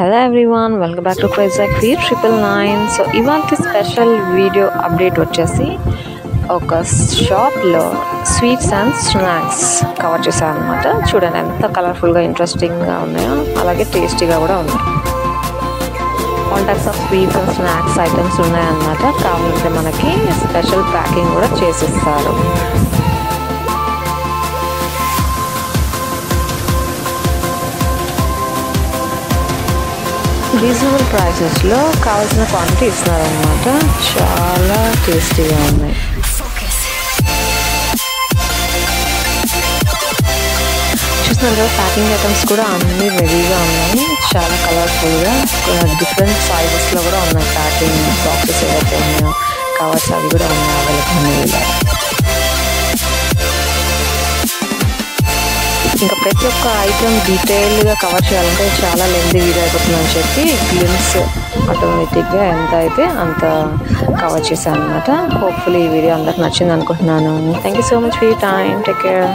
Hello everyone, welcome back to Crazy999. So ఇవాల్టి special video update వచ్చేసి ఒక షాప్లో స్వీట్స్ అండ్ స్నాక్స్ కవర్ చేశాను అనమాట. చూడండి ఎంత కలర్ఫుల్గా ఇంట్రెస్టింగ్గా ఉన్నాయో, అలాగే టేస్టీగా కూడా ఉన్నాయి. All types of sweets and snacks items ఉన్నాయన్నమాట. కావాలంటే మనకి స్పెషల్ ప్యాకింగ్ కూడా చేసిస్తారు. రీజనబుల్ ప్రైసెస్లో కావాల్సిన క్వాంటిటీ ఇస్తున్నారనమాట. చాలా టేస్టీగా ఉన్నాయి. చూస్తున్నారు కదా, ప్యాకింగ్ ఐటమ్స్ కూడా అన్నీ రెడీగా ఉన్నాయి. చాలా కలర్ఫుల్గా డిఫరెంట్ సైజెస్లో కూడా ఉన్నాయి. ప్యాకింగ్ బాక్సెస్ ఏవైతే ఉన్నాయో, కవర్స్ అవి కూడా ఉన్నాయి అవైలబుల్. ఇంకా ప్రతి ఒక్క ఐటమ్ డీటెయిల్గా కవర్ చేయాలంటే చాలా లెంతీ వీడియో అయిపోతుందని చెప్పి గ్లిమ్స్ ఆటోమేటిక్గా ఎంత అయితే అంత కవర్ చేశాను అనమాట. హోప్ఫుల్లీ ఈ వీడియో అందరికి నచ్చింది అనుకుంటున్నాను. Thank you so much for your time. Take care.